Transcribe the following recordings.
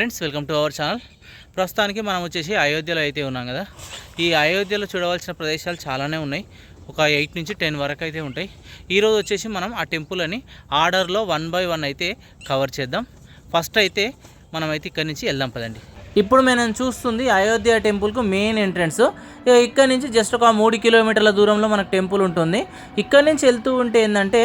Friends, welcome to our channel. ప్రస్తుతానికి మనం వచ్చేసి అయోధ్యలో అయితే ఉన్నాం కదా. ఈ అయోధ్యలో చూడవలసిన ప్రదేశాలు చాలానే ఉన్నాయి. ఒక 8 నుంచి 10 వరకు అయితే ఉంటాయి. ఈరోజు వచ్చేసి మనం ఆ టెంపుల్ అని ఆర్డర్లో 1 బై 1 అయితే కవర్ చేద్దాం. ఫస్ట్ అయితే మనమైతే ఇక్కడి నుంచి వెళ్దాం పదండి. ఇప్పుడు మనం చూస్తుంది అయోధ్య టెంపుల్కు మెయిన్ ఎంట్రన్స్. ఇక్కడ నుంచి జస్ట్ ఒక 3 కిలోమీటర్ల దూరంలో మనకు టెంపుల్ ఉంటుంది. ఇక్కడ నుంచి వెళ్తూ ఉంటే ఏంటంటే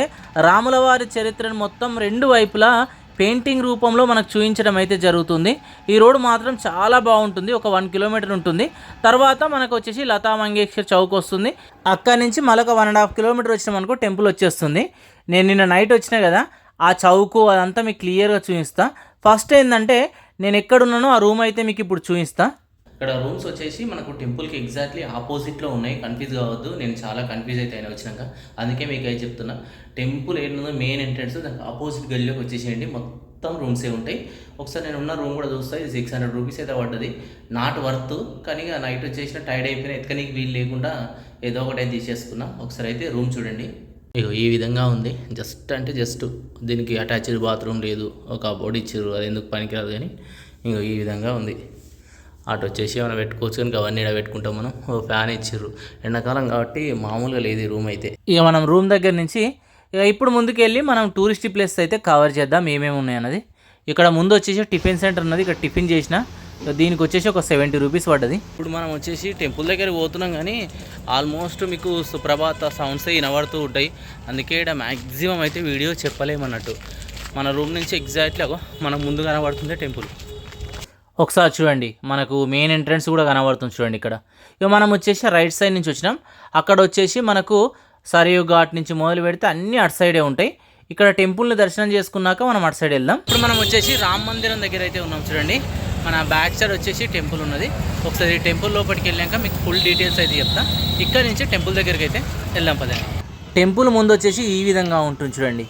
రాముల వారి చరిత్రను మొత్తం 2 వైపులా పెయింటింగ్ రూపంలో మనకు చూపించడం అయితే జరుగుతుంది. ఈ రోడ్ మాత్రం చాలా బాగుంటుంది. ఒక 1 కిలోమీటర్ ఉంటుంది. తర్వాత మనకు వచ్చేసి లతా మంగేష్కర్ చౌక్ వస్తుంది. అక్కడి నుంచి మరొక 1.5 కిలోమీటర్ వచ్చినామనుకో టెంపుల్ వచ్చేస్తుంది. నేను నిన్న నైట్ వచ్చినా కదా, ఆ చౌకు అదంతా మీకు క్లియర్గా చూపిస్తా. ఫస్ట్ ఏంటంటే నేను ఎక్కడున్నానో ఆ రూమ్ అయితే మీకు ఇప్పుడు చూపిస్తా. ఇక్కడ రూమ్స్ వచ్చేసి మనకు టెంపుల్కి ఎగ్జాక్ట్లీ ఆపోజిట్లో ఉన్నాయి. కన్ఫ్యూజ్ కావద్దు, నేను చాలా కన్ఫ్యూజ్ అయితే అయినా వచ్చినాక. అందుకే మీకు అయితే చెప్తున్నా, టెంపుల్ ఏంటో మెయిన్ ఎంట్రన్స్ దానికి ఆపోజిట్ గల్లీలోకి వచ్చేసేయండి. మొత్తం రూమ్సే ఉంటాయి. ఒకసారి నేను ఉన్న రూమ్ కూడా చూస్తా. ఇది 600 రూపీస్ అయితే పడ్డది. Not worth. కానీ నైట్ వచ్చేసిన టైర్డ్ అయిపోయినా ఎత్తుకనీకి వీలు లేకుండా ఏదో ఒకటి అయితే తీసేసుకున్నా. ఒకసారి అయితే రూమ్ చూడండి. ఇగో ఈ విధంగా ఉంది. జస్ట్ దీనికి అటాచ్డ్ బాత్రూమ్ లేదు. ఒక కబోర్డ్ ఇచ్చారు, అది ఎందుకు పనికిరాదు. కానీ ఇంకో ఈ విధంగా ఉంది. అటు వచ్చేసి ఏమైనా పెట్టుకోవచ్చు, కనుక అవన్నీ ఇక్కడ పెట్టుకుంటాం మనం. ఓ ఫ్యాన్ ఇచ్చారు. ఎండాకాలం కాబట్టి మామూలుగా లేదు ఈ రూమ్ అయితే. ఇక మనం రూమ్ దగ్గర నుంచి ఇప్పుడు ముందుకు వెళ్ళి మనం టూరిస్ట్ ప్లేస్ అయితే కవర్ చేద్దాం ఏమేమి ఉన్నాయన్నది. ఇక్కడ ముందు వచ్చేసి టిఫిన్ సెంటర్ ఉన్నది. ఇక్కడ టిఫిన్ చేసిన దీనికి వచ్చేసి ఒక 70 రూపీస్ పడ్డది. ఇప్పుడు మనం వచ్చేసి టెంపుల్ దగ్గర పోతున్నాం, కానీ ఆల్మోస్ట్ మీకు సుప్రభాత సౌండ్స్ వినబడుతూ ఉంటాయి. అందుకే ఇక్కడ మ్యాక్సిమం అయితే వీడియో చెప్పలేమన్నట్టు. మన రూమ్ నుంచి ఎగ్జాక్ట్లీ మనకు ముందు కనబడుతుంది టెంపుల్. ఒకసారి చూడండి, మనకు మెయిన్ ఎంట్రన్స్ కూడా కనబడుతుంది చూడండి. ఇక్కడ ఇక మనం వచ్చేసి రైట్ సైడ్ నుంచి వచ్చినాం. అక్కడ వచ్చేసి మనకు సరియు ఘాట్ నుంచి మొదలు పెడితే అన్నీ అటు సైడే ఉంటాయి. ఇక్కడ టెంపుల్ని దర్శనం చేసుకున్నాక మనం అటు సైడ్ వెళ్దాం. ఇప్పుడు మనం వచ్చేసి రామ మందిరం దగ్గర అయితే ఉన్నాం చూడండి. మన బ్యాక్ సైడ్ వచ్చేసి టెంపుల్ ఉన్నది. ఒకసారి టెంపుల్ లోపలికి వెళ్ళాక మీకు ఫుల్ డీటెయిల్స్ అయితే చెప్తా. ఇక్కడ నుంచి టెంపుల్ దగ్గరికి అయితే వెళ్దాం పదండి. టెంపుల్ ముందు వచ్చేసి ఈ విధంగా ఉంటుంది చూడండి.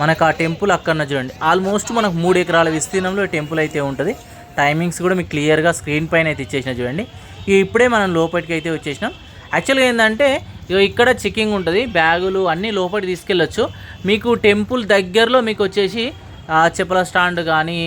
మనకు ఆ టెంపుల్ అక్కడ చూడండి. ఆల్మోస్ట్ మనకు 3 ఎకరాల విస్తీర్ణంలో టెంపుల్ అయితే ఉంటుంది. టైమింగ్స్ కూడా మీకు క్లియర్గా స్క్రీన్ పైన అయితే ఇచ్చేసిన చూడండి. ఇప్పుడే మనం లోపలికి అయితే వచ్చేసినాం. యాక్చువల్గా ఏంటంటే ఇక్కడ చెకింగ్ ఉంటుంది. బ్యాగులు అన్నీ లోపలికి తీసుకెళ్ళొచ్చు. మీకు టెంపుల్ దగ్గరలో మీకు వచ్చేసి చెప్పుల స్టాండ్ కానీ,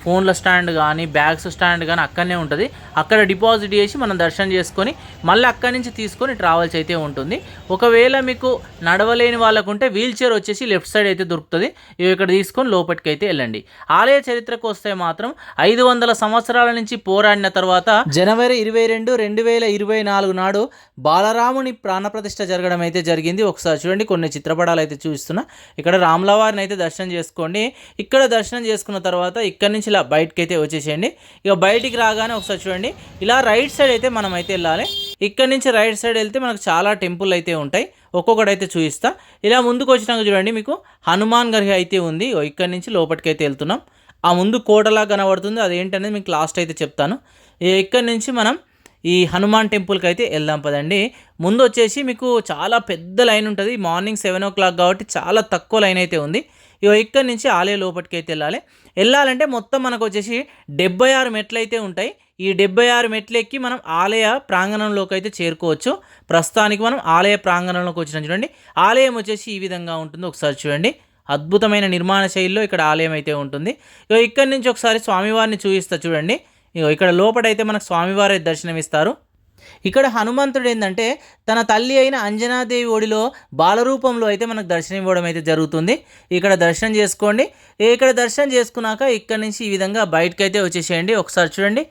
ఫోన్ల స్టాండ్ కానీ, బ్యాగ్స్ స్టాండ్ కానీ అక్కడనే ఉంటుంది. అక్కడ డిపాజిట్ చేసి మనం దర్శనం చేసుకొని మళ్ళీ అక్కడి నుంచి తీసుకొని ట్రావెల్స్ అయితే ఉంటుంది. ఒకవేళ మీకు నడవలేని వాళ్ళకు ఉంటే వీల్ చైర్ వచ్చేసి లెఫ్ట్ సైడ్ అయితే దొరుకుతుంది. ఇక్కడ తీసుకొని లోపలికి అయితే వెళ్ళండి. ఆలయ చరిత్రకు వస్తే మాత్రం 500 సంవత్సరాల నుంచి పోరాడిన తర్వాత జనవరి 22, 2024 నాడు బాలరాముని ప్రాణప్రతిష్ఠ జరగడం అయితే జరిగింది. ఒకసారి చూడండి, కొన్ని చిత్రపటాలు అయితే చూపిస్తున్నా. ఇక్కడ రాములవారిని అయితే దర్శనం చేసుకోండి. ఇక్కడ దర్శనం చేసుకున్న తర్వాత ఇక్కడ నుంచి ఇలా బయటకి అయితే వచ్చేసేయండి. ఇక బయటికి రాగానే ఒకసారి చూడండి, ఇలా రైట్ సైడ్ అయితే మనం అయితే వెళ్ళాలి. ఇక్కడ నుంచి రైట్ సైడ్ వెళ్తే మనకు చాలా టెంపుల్ అయితే ఉంటాయి. ఒక్కొక్కటి అయితే చూపిస్తా. ఇలా ముందుకు వచ్చినాక చూడండి, మీకు హనుమాన్ గర్హి అయితే ఉంది. ఇక్కడ నుంచి లోపలికి అయితే వెళ్తున్నాం. ఆ ముందు కోటలా కనబడుతుంది, అదేంటనేది మీకు లాస్ట్ అయితే చెప్తాను. ఇక్కడ నుంచి మనం ఈ హనుమాన్ టెంపుల్కి అయితే వెళ్దాం పదండి. ముందు వచ్చేసి మీకు చాలా పెద్ద లైన్ ఉంటుంది. మార్నింగ్ 7 o'clock కాబట్టి చాలా తక్కువ లైన్ అయితే ఉంది. ఇక్కడ నుంచి ఆలయ లోపలికి అయితే వెళ్ళాలంటే మొత్తం మనకు వచ్చేసి 76 మెట్లు అయితే ఉంటాయి. ఈ 76 మెట్లు ఎక్కి మనం ఆలయ ప్రాంగణంలోకి అయితే చేరుకోవచ్చు. ప్రస్తుతానికి మనం ఆలయ ప్రాంగణంలోకి వచ్చినాం చూడండి. ఆలయం వచ్చేసి ఈ విధంగా ఉంటుంది. ఒకసారి చూడండి, అద్భుతమైన నిర్మాణ శైలిలో ఇక్కడ ఆలయం అయితే ఉంటుంది. ఇక్కడ నుంచి ఒకసారి స్వామివారిని చూపిస్తా చూడండి. ఇక్కడ లోపలైతే మనకు స్వామివారి దర్శనం ఇస్తారు. ఇక్కడ హనుమంతుడు ఏంటంటే తన తల్లి అయిన అంజనాదేవి ఒడిలో బాలరూపంలో అయితే మనకు దర్శనం ఇవ్వడం అయితే జరుగుతుంది. ఇక్కడ దర్శనం చేసుకోండి. ఇక్కడ దర్శనం చేసుకున్నాక ఇక్కడ నుంచి ఈ విధంగా బయటకు అయితే వచ్చేసేయండి. ఒకసారి చూడండి,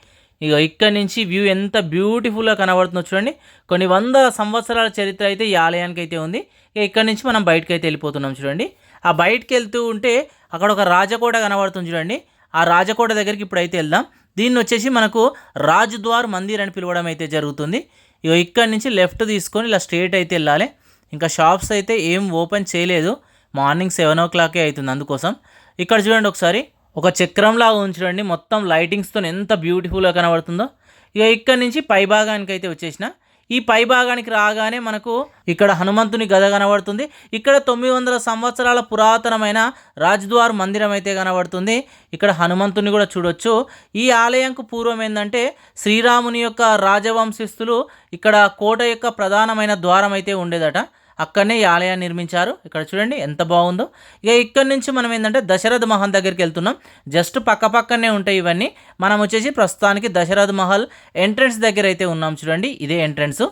ఇక్కడ నుంచి వ్యూ ఎంత బ్యూటిఫుల్గా కనబడుతుందో చూడండి. కొన్ని 100 సంవత్సరాల చరిత్ర అయితే ఈ ఆలయానికి అయితే ఉంది. ఇక్కడ నుంచి మనం బయటకు అయితే వెళ్ళిపోతున్నాం చూడండి. ఆ బయటకు వెళ్తూ ఉంటే అక్కడ ఒక రాజకోట కనబడుతుంది చూడండి. ఆ రాజకోట దగ్గరికి ఇప్పుడైతే వెళ్దాం. దీన్ని వచ్చేసి మనకు రాజద్వార్ మందిర్ అని పిలవడం అయితే జరుగుతుంది. ఇక్కడ నుంచి లెఫ్ట్ తీసుకొని ఇలా స్ట్రేట్ అయితే వెళ్ళాలి. ఇంకా షాప్స్ అయితే ఏం ఓపెన్ చేయలేదు. మార్నింగ్ 7 o'clock అవుతుంది. అందుకోసం ఇక్కడ చూడండి, ఒకసారి ఒక చక్రంలా ఉంచండి. మొత్తం లైటింగ్స్తో ఎంత బ్యూటిఫుల్గా కనబడుతుందో. ఇక్కడ నుంచి పై భాగానికి అయితే వచ్చేసిన. ఈ పై భాగానికి రాగానే మనకు ఇక్కడ హనుమంతుని గద కనబడుతుంది. ఇక్కడ 900 సంవత్సరాల పురాతనమైన రాజద్వార్ మందిరం అయితే కనబడుతుంది. ఇక్కడ హనుమంతుని కూడా చూడొచ్చు. ఈ ఆలయంకు పూర్వం ఏంటంటే శ్రీరాముని యొక్క రాజవంశస్థులు ఇక్కడ కోట యొక్క ప్రధానమైన ద్వారం అయితే ఉండేదట. అక్కడనే ఈ ఆలయాన్ని నిర్మించారు. ఇక్కడ చూడండి ఎంత బాగుందో. ఇక ఇక్కడ నుంచి మనం ఏంటంటే దశరథ మహల్ దగ్గరికి వెళ్తున్నాం. జస్ట్ పక్కనే ఉంటాయి ఇవన్నీ. మనం వచ్చేసి ప్రస్తుతానికి దశరథ మహల్ ఎంట్రన్స్ దగ్గర అయితే ఉన్నాం. చూడండి ఇదే ఎంట్రన్స్.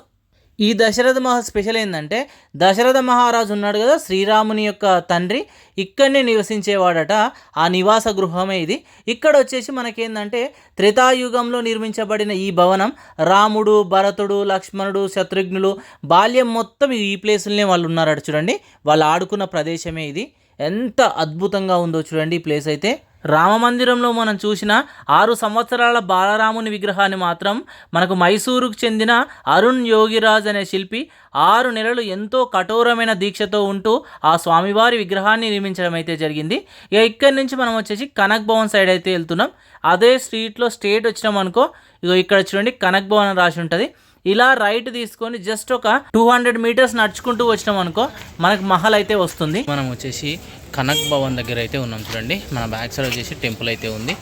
ఈ దశరథ మహల్ స్పెషల్ ఏంటంటే దశరథ మహారాజు ఉన్నాడు కదా, శ్రీరాముని యొక్క తండ్రి, ఇక్కడనే నివసించేవాడట. ఆ నివాస గృహమే ఇది. ఇక్కడ వచ్చేసి మనకేందంటే త్రేతాయుగంలో నిర్మించబడిన ఈ భవనం రాముడు, భరతుడు, లక్ష్మణుడు, శత్రుఘ్నులు బాల్యం మొత్తం ఈ ప్లేసులనే వాళ్ళు ఉన్నారట. చూడండి వాళ్ళు ఆడుకున్న ప్రదేశమే ఇది. ఎంత అద్భుతంగా ఉందో చూడండి ఈ ప్లేస్ అయితే. రామమందిరంలో మనం చూసిన 6 సంవత్సరాల బాలరాముని విగ్రహాన్ని మాత్రం మనకు మైసూరుకు చెందిన అరుణ్ యోగిరాజ్ అనే శిల్పి 6 నెలలు ఎంతో కఠోరమైన దీక్షతో ఉంటూ ఆ స్వామివారి విగ్రహాన్ని నిర్మించడం అయితే జరిగింది. ఇక ఇక్కడి నుంచి మనం వచ్చేసి కనక్ భవన్ సైడ్ అయితే వెళ్తున్నాం. అదే స్ట్రీట్లో స్ట్రేట్ వచ్చినాం అనుకో, ఇక ఇక్కడ చూడండి కనక్ భవన్ అని రాసి ఉంటుంది. ఇలా రైట్ తీసుకొని జస్ట్ ఒక 200 మీటర్స్ నడుచుకుంటూ వచ్చినాం అనుకో మనకు మహల్ అయితే వస్తుంది. మనం వచ్చేసి కనక్ భవన్ దగ్గర అయితే ఉన్నాం. చూడండి మన బ్యాక్ సైడ్ వచ్చేసి టెంపుల్ అయితే ఉంది.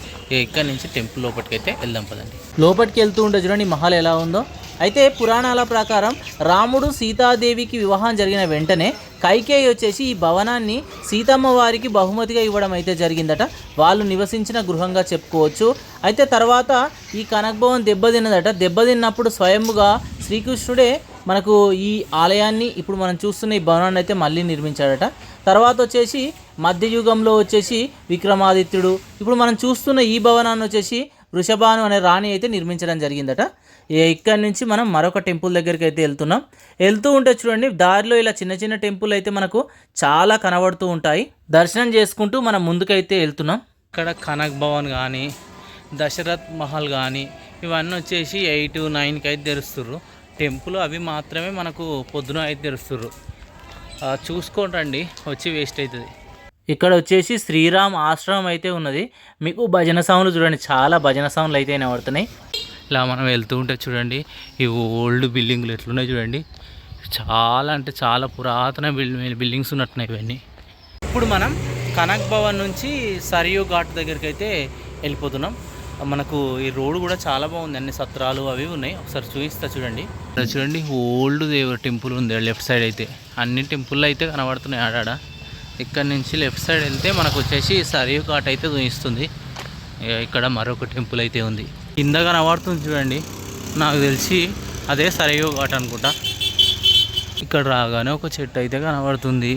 ఇక్కడ నుంచి టెంపుల్ లోపలికి అయితే వెళ్దాం పదండి. లోపలికి వెళ్తూ ఉంటే చూడండి మహల్ ఎలా ఉందో. అయితే పురాణాల ప్రకారం రాముడు సీతాదేవికి వివాహం జరిగిన వెంటనే కైకేయి వచ్చేసి ఈ భవనాన్ని సీతమ్మ వారికి బహుమతిగా ఇవ్వడం అయితే జరిగిందట. వాళ్ళు నివసించిన గృహంగా చెప్పుకోవచ్చు. అయితే తర్వాత ఈ కనక్ భవన్ దెబ్బతిన్నదట. దెబ్బతిన్నప్పుడు స్వయంగా శ్రీకృష్ణుడే మనకు ఈ ఆలయాన్ని, ఇప్పుడు మనం చూస్తున్న ఈ భవనాన్ని అయితే మళ్ళీ నిర్మించాడట. తర్వాత వచ్చేసి మధ్యయుగంలో వచ్చేసి విక్రమాదిత్యుడు, ఇప్పుడు మనం చూస్తున్న ఈ భవనాన్ని వచ్చేసి వృషభాను అనే రాణి అయితే నిర్మించడం జరిగిందట. ఇక్కడి నుంచి మనం మరొక టెంపుల్ దగ్గరికి అయితే వెళ్తున్నాం. వెళ్తూ ఉంటే చూడండి దారిలో ఇలా చిన్న చిన్న టెంపుల్ అయితే మనకు చాలా కనబడుతూ ఉంటాయి. దర్శనం చేసుకుంటూ మనం ముందుకైతే వెళ్తున్నాం. ఇక్కడ కనక్ భవన్ కానీ దశరథ్ మహల్ కానీ ఇవన్నీ వచ్చేసి 8, 9కి అయితే తెరుస్తుర్రు. టెంపుల్ అవి మాత్రమే మనకు పొద్దున అయితే తెరుస్తుర్రు. చూసుకోండి, వచ్చి వేస్ట్ అవుతుంది. ఇక్కడ వచ్చేసి శ్రీరామ్ ఆశ్రమం అయితే ఉన్నది. మీకు భజన సౌండ్లు చూడండి, చాలా భజన సౌండ్లు అయితే వినబడుతున్నాయి. ఇలా మనం వెళ్తూ ఉంటే చూడండి ఈ ఓల్డ్ బిల్డింగ్లు ఎట్లున్నాయి చూడండి. చాలా అంటే చాలా పురాతన బిల్డింగ్స్ ఉన్నట్టున్నాయి ఇవన్నీ. ఇప్పుడు మనం కనక్ భవన్ నుంచి సరియు ఘాట్ దగ్గరికి అయితే వెళ్ళిపోతున్నాం. మనకు ఈ రోడ్డు కూడా చాలా బాగుంది, అన్ని సత్రాలు అవి ఉన్నాయి. ఒకసారి చూపిస్తా చూడండి. చూడండి ఓల్డ్ దేవుడు టెంపుల్ ఉంది లెఫ్ట్ సైడ్ అయితే. అన్ని టెంపుల్ అయితే కనబడుతున్నాయి ఆడాడ. ఇక్కడ నుంచి లెఫ్ట్ సైడ్ వెళ్తే మనకు వచ్చేసి సరియు ఘాట్ అయితే చూపిస్తుంది. ఇక్కడ మరొక టెంపుల్ అయితే ఉంది. కింద కనబడుతుంది చూడండి, నాకు తెలిసి అదే సరియు ఘాట్ అనుకుంటా. ఇక్కడ రాగానే ఒక చెట్టు అయితే కనబడుతుంది.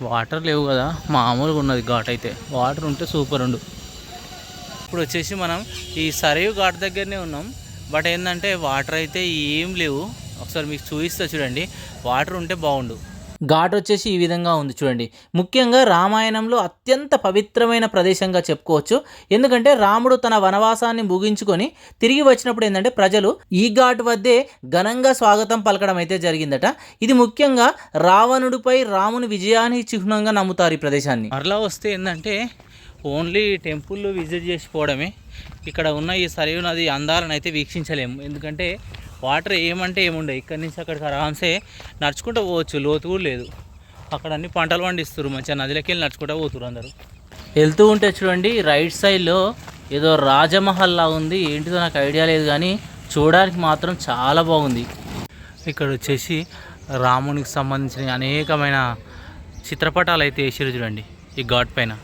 వాటర్ లేవు కదా, మామూలుగా ఉన్నది ఘాట్ అయితే. వాటర్ ఉంటే సూపర్ ఉండు. ఇప్పుడు వచ్చేసి మనం ఈ సరియు ఘాట్ దగ్గరనే ఉన్నాం. బట్ ఏంటంటే వాటర్ అయితే ఏం లేవు. ఒకసారి మీకు చూపిస్తా చూడండి, వాటర్ ఉంటే బాగుండు. ఘాట్ వచ్చేసి ఈ విధంగా ఉంది చూడండి. ముఖ్యంగా రామాయణంలో అత్యంత పవిత్రమైన ప్రదేశంగా చెప్పుకోవచ్చు. ఎందుకంటే రాముడు తన వనవాసాన్ని ముగించుకొని తిరిగి వచ్చినప్పుడు ఏంటంటే ప్రజలు ఈ ఘాట్ వద్దే ఘనంగా స్వాగతం పలకడం అయితే జరిగిందట. ఇది ముఖ్యంగా రావణుడిపై రాముని విజయానికి చిహ్నంగా నమ్ముతారు ఈ ప్రదేశాన్ని. మరలా వస్తే ఏంటంటే ఓన్లీ టెంపుల్ విజిట్ చేసిపోవడమే. ఇక్కడ ఉన్న ఈ సరియు నది అందాలను అయితే వీక్షించలేము. ఎందుకంటే వాటర్ ఏమంటే ఏముండే, ఇక్కడి నుంచి అక్కడికి ఆరామ్సే నడుచుకుంటూ పోవచ్చు, లోతు కూడా లేదు. అక్కడ అన్ని పంటలు పండిస్తారు, మంచిగా నదిలోకి వెళ్ళి నడుచుకుంటూ పోతున్నారు అందరూ. వెళ్తూ ఉంటే చూడండి రైట్ సైడ్లో ఏదో రాజమహల్లా ఉంది. ఏంటిదో నాకు ఐడియా లేదు, కానీ చూడడానికి మాత్రం చాలా బాగుంది. ఇక్కడ వచ్చేసి రామునికి సంబంధించిన అనేకమైన చిత్రపటాలు అయితే వేసారు చూడండి ఈ ఘాట్ పైన.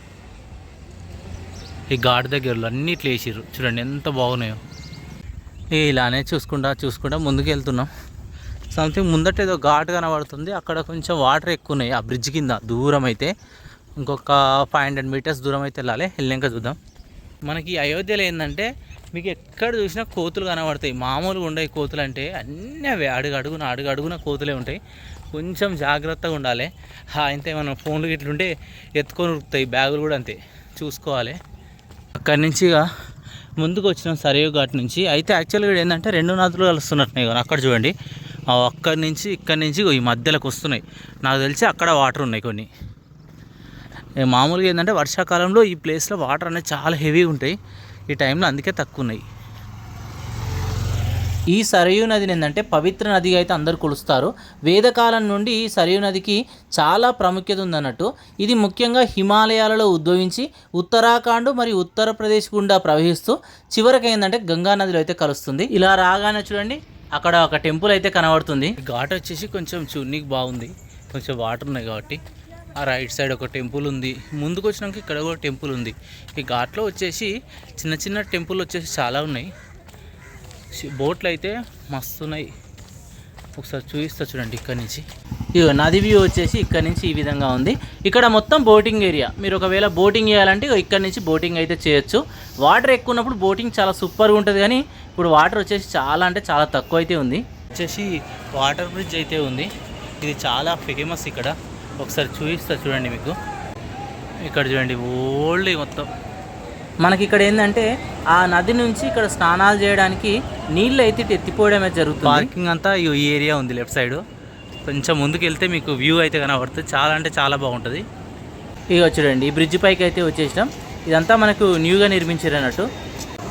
ఈ ఘాట్ దగ్గరలో అన్ని ఇట్లా వేసారు చూడండి, ఎంత బాగున్నాయో. ఇలానే చూసుకుంటా ముందుకు వెళ్తున్నాం. సంథింగ్ ముందట ఏదో ఘాట్ కనబడుతుంది. అక్కడ కొంచెం వాటర్ ఎక్కువ ఉన్నాయి ఆ బ్రిడ్జ్ కింద. దూరం అయితే ఇంకొక 500 మీటర్స్ దూరం అయితే వెళ్ళాక చూద్దాం. మనకి అయోధ్యలో ఏంటంటే మీకు ఎక్కడ చూసినా కోతులు కనబడతాయి. మామూలుగా ఉండవు కోతులు అంటే, అన్నీ అవి అడుగడుగున కోతులే ఉంటాయి. కొంచెం జాగ్రత్తగా ఉండాలి. అంతే, మనం ఫోన్లు ఇట్లుంటే ఎత్తుకొని ఉరుకుతాయి. బ్యాగులు కూడా అంతే, చూసుకోవాలి. అక్కడి నుంచి ముందుకు వచ్చినాం సరియు ఘాట్ నుంచి. అయితే యాక్చువల్గా ఏంటంటే 2 నదులు కలుస్తున్నట్టున్నాయి కదా. అక్కడ చూడండి, ఇక్కడి నుంచి ఈ మధ్యలోకి వస్తున్నాయి. నాకు తెలిసి అక్కడ వాటర్ ఉన్నాయి కొన్ని. మామూలుగా ఏంటంటే వర్షాకాలంలో ఈ ప్లేస్లో వాటర్ అనేది చాలా హెవీగా ఉంటాయి. ఈ టైంలో అందుకే తక్కువ ఉన్నాయి. ఈ సరియు నదిని ఏంటంటే పవిత్ర నదిగా అయితే అందరూ కొలుస్తారు. వేదకాలం నుండి ఈ సరియు నదికి చాలా ప్రాముఖ్యత ఉందన్నట్టు. ఇది ముఖ్యంగా హిమాలయాలలో ఉద్భవించి ఉత్తరాఖండ్ మరియు ఉత్తరప్రదేశ్ గుండా ప్రవహిస్తూ చివరికి ఏంటంటే గంగా నదిలో అయితే కలుస్తుంది. ఇలా రాగానే చూడండి అక్కడ ఒక టెంపుల్ అయితే కనబడుతుంది. ఘాట్ వచ్చేసి కొంచెం చూడనీకి బాగుంది, కొంచెం వాటర్ ఉన్నాయి కాబట్టి. ఆ రైట్ సైడ్ ఒక టెంపుల్ ఉంది, ముందుకు వచ్చినాక ఇక్కడ కూడా టెంపుల్ ఉంది. ఈ ఘాట్లో వచ్చేసి చిన్న చిన్న టెంపుల్ వచ్చేసి చాలా ఉన్నాయి. బోట్లు అయితే మస్తు ఉన్నాయి, ఒకసారి చూపిస్తా చూడండి. ఇక్కడ నుంచి ఇక నది వ్యూ వచ్చేసి ఇక్కడ నుంచి ఈ విధంగా ఉంది. ఇక్కడ మొత్తం బోటింగ్ ఏరియా. మీరు ఒకవేళ బోటింగ్ చేయాలంటే ఇక్కడ నుంచి బోటింగ్ అయితే చేయొచ్చు. వాటర్ ఎక్కువ ఉన్నప్పుడు బోటింగ్ చాలా సూపర్గా ఉంటుంది, కానీ ఇప్పుడు వాటర్ వచ్చేసి చాలా అంటే చాలా తక్కువ అయితే ఉంది. వచ్చేసి వాటర్ బ్రిడ్జ్ అయితే ఉంది, ఇది చాలా ఫేమస్ ఇక్కడ. ఒకసారి చూపిస్తా చూడండి మీకు. ఇక్కడ చూడండి ఓల్డ్ మొత్తం మనకి ఇక్కడ ఏంటంటే ఆ నది నుంచి ఇక్కడ స్నానాలు చేయడానికి నీళ్ళు అయితే ఎత్తిపోవడమే జరుగుతుంది. పార్కింగ్ అంతా ఈ ఏరియా ఉంది లెఫ్ట్ సైడ్. కొంచెం ముందుకు వెళ్తే మీకు వ్యూ అయితే కనబడుతుంది, చాలా అంటే చాలా బాగుంటుంది. ఇక చూడండి ఈ బ్రిడ్జ్ పైకి అయితే వచ్చేసాం. ఇదంతా మనకు న్యూగా నిర్మించారు అన్నట్టు.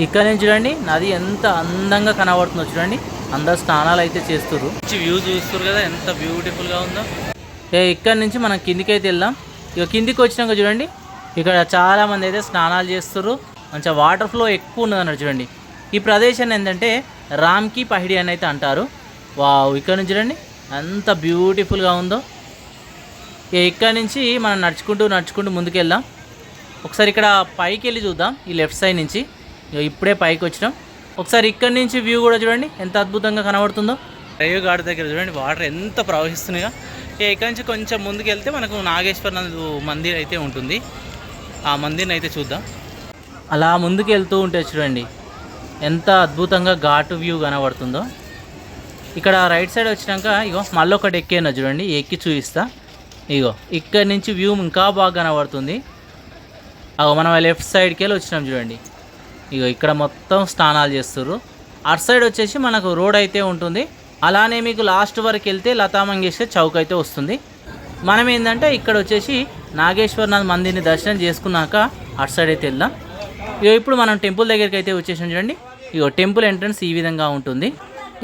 ఇక్కడ నుంచి చూడండి నది ఎంత అందంగా కనబడుతుందో చూడండి. అందరు స్నానాలు అయితే చేస్తారు. వ్యూ చూస్తారు కదా ఎంత బ్యూటిఫుల్గా ఉందో. ఇక్కడ నుంచి మనం కిందికి అయితే వెళ్దాం. ఇక కిందికి వచ్చినాక చూడండి ఇక్కడ చాలామంది అయితే స్నానాలు చేస్తారు. మంచిగా వాటర్ ఫ్లో ఎక్కువ ఉన్నది అన్నట్టు చూడండి. ఈ ప్రదేశాన్ని ఏంటంటే రామ్కి పహిడి అని అయితే అంటారు. వావ్, ఇక్కడ నుంచి చూడండి ఎంత బ్యూటిఫుల్గా ఉందో. ఇక్కడ నుంచి మనం నడుచుకుంటూ ముందుకు వెళ్దాం. ఒకసారి ఇక్కడ పైకి వెళ్ళి చూద్దాం, ఈ లెఫ్ట్ సైడ్ నుంచి. ఇప్పుడే పైకి వచ్చినాం. ఒకసారి ఇక్కడ నుంచి వ్యూ కూడా చూడండి ఎంత అద్భుతంగా కనబడుతుందో. రైవ్ ఘాట్ దగ్గర చూడండి వాటర్ ఎంత ప్రవహిస్తున్నాయో. ఇక్కడ నుంచి కొంచెం ముందుకు వెళ్తే మనకు నాగేశ్వరనాథ్ మందిర్ అయితే ఉంటుంది. ఆ మందిర్ని అయితే చూద్దాం. అలా ముందుకు వెళ్తూ ఉంటే చూడండి ఎంత అద్భుతంగా ఘాటు వ్యూ కనబడుతుందో. ఇక్కడ రైట్ సైడ్ వచ్చినాక ఇగో మళ్ళీ ఒకటి ఎక్కేనా చూడండి, ఎక్కి చూపిస్తా. ఇగో ఇక్కడ నుంచి వ్యూ ఇంకా బాగా కనబడుతుంది. అగో మనం లెఫ్ట్ సైడ్కి వెళ్ళి వచ్చినాం చూడండి. ఇగో ఇక్కడ మొత్తం స్నానాలు చేస్తారు. అటు సైడ్ వచ్చేసి మనకు రోడ్ అయితే ఉంటుంది. అలానే మీకు లాస్ట్ వరకు వెళ్తే లతా మంగేష్కర్ చౌక్ అయితే వస్తుంది. మనం ఏంటంటే ఇక్కడ వచ్చేసి నాగేశ్వరనాథ్ మందిర్ని దర్శనం చేసుకున్నాక అటు సైడ్ అయితే వెళ్దాం. ఇక ఇప్పుడు మనం టెంపుల్ దగ్గరికి అయితే వచ్చేసాం చూడండి. ఇగో టెంపుల్ ఎంట్రన్స్ ఈ విధంగా ఉంటుంది.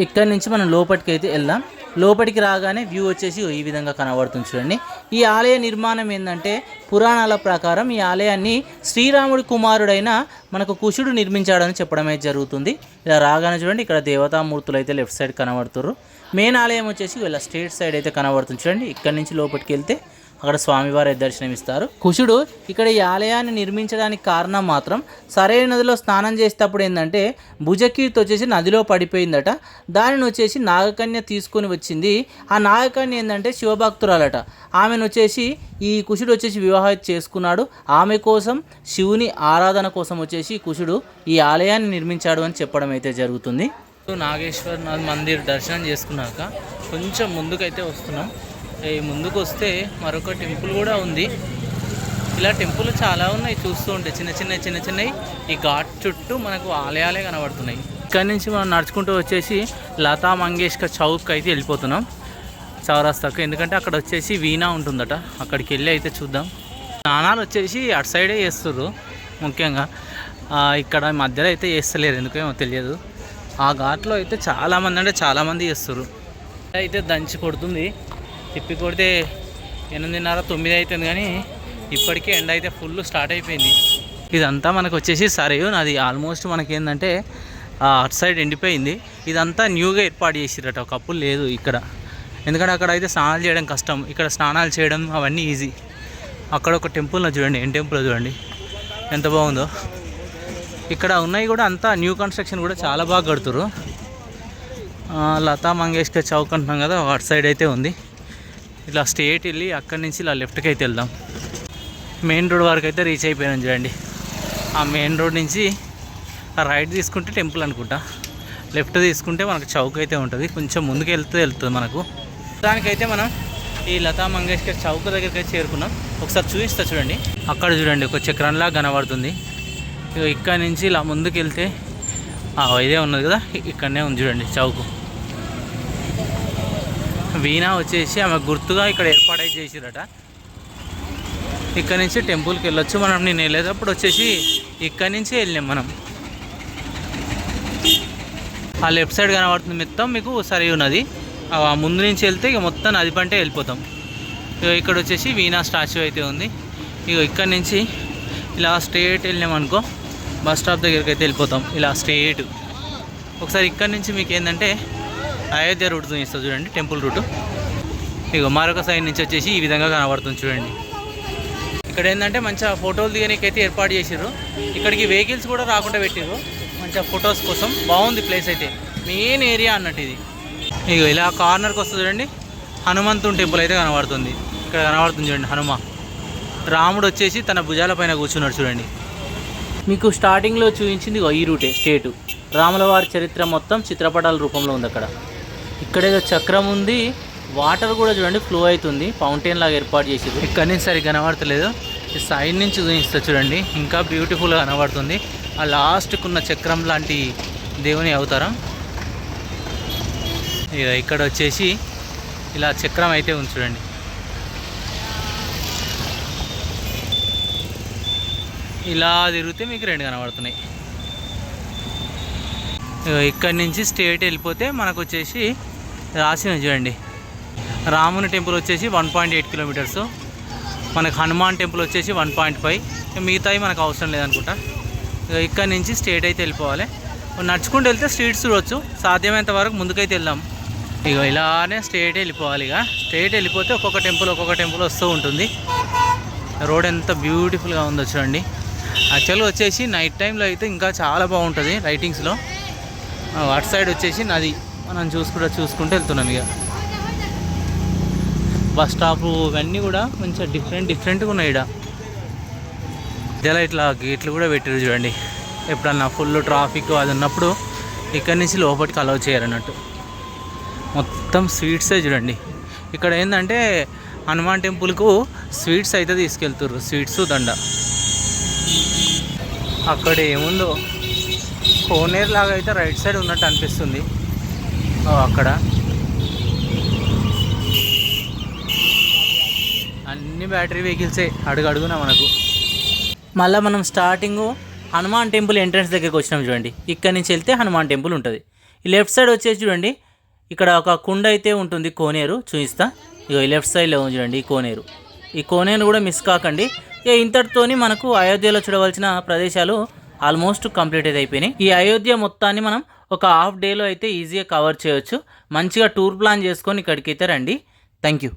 ఇక్కడ నుంచి మనం లోపలికి అయితే వెళ్దాం. లోపలికి రాగానే వ్యూ వచ్చేసి ఈ విధంగా కనబడుతుంది చూడండి. ఈ ఆలయ నిర్మాణం ఏంటంటే పురాణాల ప్రకారం ఈ ఆలయాన్ని శ్రీరాముడి కుమారుడైన మనకు కుశుడు నిర్మించాడని చెప్పడం అయితే జరుగుతుంది. ఇలా రాగానే చూడండి ఇక్కడ దేవతామూర్తులు అయితే లెఫ్ట్ సైడ్ కనబడుతున్నారు. మెయిన్ ఆలయం వచ్చేసి ఇలా స్ట్రేట్ సైడ్ అయితే కనబడుతుంది చూడండి. ఇక్కడ నుంచి లోపలికి వెళ్తే అక్కడ స్వామివారి దర్శనమిస్తారు. కుశుడు ఇక్కడ ఈ ఆలయాన్ని నిర్మించడానికి కారణం మాత్రం సరైన నదిలో స్నానం చేసేటప్పుడు ఏంటంటే భుజకీర్తి వచ్చేసి నదిలో పడిపోయిందట. దానిని వచ్చేసి నాగకన్య తీసుకొని వచ్చింది. ఆ నాగకన్య ఏంటంటే శివభక్తురాలట. ఆమెను వచ్చేసి ఈ కుశుడు వచ్చేసి వివాహం చేసుకున్నాడు. ఆమె కోసం శివుని ఆరాధన కోసం వచ్చేసి కుశుడు ఈ ఆలయాన్ని నిర్మించాడు అని చెప్పడం అయితే జరుగుతుంది. నాగేశ్వరనాథ్ మందిర్ దర్శనం చేసుకున్నాక కొంచెం ముందుకైతే వస్తున్నాం. ముందుకు వస్తే మరొక టెంపుల్ కూడా ఉంది. ఇలా టెంపుల్ చాలా ఉన్నాయి చూస్తూ ఉంటే చిన్న చిన్నవి. ఈ ఘాట్ చుట్టూ మనకు ఆలయాలే కనబడుతున్నాయి. ఇక్కడి నుంచి మనం నడుచుకుంటూ వచ్చేసి లతా మంగేష్కర్ చౌక్ అయితే వెళ్ళిపోతున్నాం, చౌరస్తాకు. ఎందుకంటే అక్కడ వచ్చేసి వీణా ఉంటుందట, అక్కడికి వెళ్ళి అయితే చూద్దాం. స్నానాలు వచ్చేసి అటు సైడే చేస్తుర్రు ముఖ్యంగా. ఇక్కడ మధ్యలో అయితే చేస్తలేరు, ఎందుకేమో తెలియదు. ఆ ఘాట్లో అయితే చాలామంది అంటే చాలామంది చేస్తుర్రు. అయితే దంచి కొడుతుంది, తిప్పి కొడితే 8:30, 9 అవుతుంది. కానీ ఇప్పటికే ఎండ అయితే ఫుల్ స్టార్ట్ అయిపోయింది. ఇదంతా మనకు వచ్చేసి సరేయు అది ఆల్మోస్ట్ మనకేందంటే అటు సైడ్ ఎండిపోయింది. ఇదంతా న్యూగా ఏర్పాటు చేసిరట, ఒకప్పుడు లేదు ఇక్కడ. ఎందుకంటే అక్కడ అయితే స్నానాలు చేయడం కష్టం, ఇక్కడ స్నానాలు చేయడం అవన్నీ ఈజీ. అక్కడ ఒక టెంపుల్ చూడండి, ఏం టెంపుల్ చూడండి ఎంత బాగుందో. ఇక్కడ ఉన్నాయి కూడా అంతా న్యూ కన్స్ట్రక్షన్ కూడా చాలా బాగా కడుతురు. లతా మంగేష్కర్ చౌక్ అంటున్నాం కదా, అటు సైడ్ అయితే ఉంది. ఇట్లా స్ట్రేట్ వెళ్ళి అక్కడి నుంచి ఇలా లెఫ్ట్కి అయితే వెళ్దాం. మెయిన్ రోడ్ వరకు అయితే రీచ్ అయిపోయాను చూడండి. ఆ మెయిన్ రోడ్ నుంచి రైట్ తీసుకుంటే టెంపుల్ అనుకుంటా, లెఫ్ట్ తీసుకుంటే మనకు చౌక్ అయితే ఉంటుంది. కొంచెం ముందుకు వెళ్తుంది మనకు. దానికైతే మనం ఈ లతా మంగేష్కర్ చౌక్ దగ్గరికి అయితే చేరుకున్నాం. ఒకసారి చూపిస్తా చూడండి. అక్కడ చూడండి ఒక చక్రంలా కనబడుతుంది. ఇక్కడ నుంచి ఇలా ముందుకు వెళ్తే ఇదే ఉన్నది కదా, ఇక్కడనే ఉంది చూడండి చౌక్. వీణా వచ్చేసి ఆమె గుర్తుగా ఇక్కడ ఏర్పాటు చేసిరట. ఇక్కడ నుంచి టెంపుల్కి వెళ్ళొచ్చు మనం. నేను వెళ్ళేటప్పుడు వచ్చేసి ఇక్కడ నుంచి వెళ్ళాం మనం. ఆ లెఫ్ట్ సైడ్ కనబడుతుంది మొత్తం మీకు సరి ఉన్నది. ముందు నుంచి వెళ్తే ఇక మొత్తం నది పంటే వెళ్ళిపోతాం. ఇక్కడ వచ్చేసి వీణా స్టాచ్యూ అయితే ఉంది. ఇక ఇక్కడ నుంచి ఇలా స్ట్రేట్ వెళ్ళామనుకో బస్ స్టాప్ దగ్గరికి అయితే వెళ్ళిపోతాం, ఇలా స్ట్రేట్. ఒకసారి ఇక్కడ నుంచి మీకు ఏంటంటే అయోధ్య రూట్ చూపిస్తా చూడండి, టెంపుల్ రూటు. ఇక మరొక సైడ్ నుంచి వచ్చేసి ఈ విధంగా కనబడుతుంది చూడండి. ఇక్కడ ఏంటంటే మంచిగా ఫోటోలు దిగడానికి అయితే ఏర్పాటు చేసారు. ఇక్కడికి వెహికల్స్ కూడా రాకుండా పెట్టారు మంచిగా ఫొటోస్ కోసం. బాగుంది ప్లేస్ అయితే, మెయిన్ ఏరియా అన్నట్టు ఇది. ఇక ఇలా కార్నర్కి వస్తుంది చూడండి, హనుమంతుని టెంపుల్ అయితే కనబడుతుంది. ఇక్కడ కనబడుతుంది చూడండి హనుమ. రాముడు వచ్చేసి తన భుజాల పైన కూర్చున్నాడు చూడండి. మీకు స్టార్టింగ్లో చూపించింది ఈ రూటే స్టేటు. రాముల వారి చరిత్ర మొత్తం చిత్రపటాల రూపంలో ఉంది అక్కడ. ఇక్కడేదో చక్రం ఉంది, వాటర్ కూడా చూడండి ఫ్లో అవుతుంది, ఫౌంటైన్ లాగా ఏర్పాటు చేసేది. ఇక్కడ నుంచి సరిగ్గా కనబడతలేదు, ఈ సైడ్ నుంచి చూపిస్తా చూడండి, ఇంకా బ్యూటిఫుల్గా కనబడుతుంది. ఆ లాస్ట్కున్న చక్రం లాంటి దేవుని అవతారం. ఇక ఇక్కడ వచ్చేసి ఇలా చక్రం అయితే ఉంది చూడండి. ఇలా తిరిగితే మీకు రెండు కనబడుతున్నాయి. ఇక్కడి నుంచి స్ట్రేట్ వెళ్ళిపోతే మనకు వచ్చేసి రాసింది చూడండి, రాముని టెంపుల్ వచ్చేసి 1.8 కిలోమీటర్స్, మనకు హనుమాన్ టెంపుల్ వచ్చేసి 1.5. మిగతాయి మనకు అవసరం లేదనుకుంటా. ఇక్కడి నుంచి స్ట్రేట్ అయితే వెళ్ళిపోవాలి. నడుచుకుంటూ వెళ్తే స్ట్రీట్స్ చూడవచ్చు, సాధ్యమైనంత వరకు ముందుకైతే వెళ్దాం. ఇక ఇలానే స్ట్రేట్ వెళ్ళిపోవాలి. ఇక స్ట్రేట్ వెళ్ళిపోతే ఒక్కొక్క టెంపుల్ వస్తూ ఉంటుంది. రోడ్ ఎంత బ్యూటిఫుల్గా ఉందో చూడండి. యాక్చువల్గా వచ్చేసి నైట్ టైంలో అయితే ఇంకా చాలా బాగుంటుంది లైటింగ్స్లో. అటు సైడ్ వచ్చేసి నది మనం చూసుకుంటూ వెళ్తున్నాం. ఇక బస్ స్టాప్ ఇవన్నీ కూడా మంచిగా డిఫరెంట్గా ఉన్నాయి. ఇలా ఇట్లా గేట్లు కూడా పెట్టారు చూడండి. ఎప్పుడన్నా ఫుల్ ట్రాఫిక్ అది ఉన్నప్పుడు ఇక్కడి నుంచి లోపలికి అలౌ చేయరన్నట్టు. మొత్తం స్వీట్సే చూడండి. ఇక్కడ ఏంటంటే హనుమాన్ టెంపుల్కు స్వీట్స్ అయితే తీసుకెళ్తారు, స్వీట్స్ దండ. అక్కడ ఏముందో కోనేరు లాగా అయితే రైట్ సైడ్ ఉన్నట్టు అనిపిస్తుంది. అక్కడ అన్ని బ్యాటరీ వెహికల్సే అడుగున మనకు. మళ్ళీ మనం స్టార్టింగ్ హనుమాన్ టెంపుల్ ఎంట్రన్స్ దగ్గరికి వచ్చినాం చూడండి. ఇక్కడ నుంచి వెళ్తే హనుమాన్ టెంపుల్ ఉంటుంది. ఈ లెఫ్ట్ సైడ్ వచ్చేసి చూడండి, ఇక్కడ ఒక కుండ అయితే ఉంటుంది, కోనేరు చూపిస్తా. ఇక ఈ లెఫ్ట్ సైడ్లో చూడండి ఈ కోనేరు కూడా మిస్ కాకండి. ఇక ఇంతటితోని మనకు అయోధ్యలో చూడవలసిన ప్రదేశాలు ఆల్మోస్ట్ కంప్లీట్ అయితే అయిపోయినాయి. ఈ అయోధ్య మొత్తాన్ని మనం ఒక హాఫ్ డేలో అయితే ఈజీగా కవర్ చేయవచ్చు. మంచిగా టూర్ ప్లాన్ చేసుకొని ఇక్కడికి అయితే రండి. Thank you.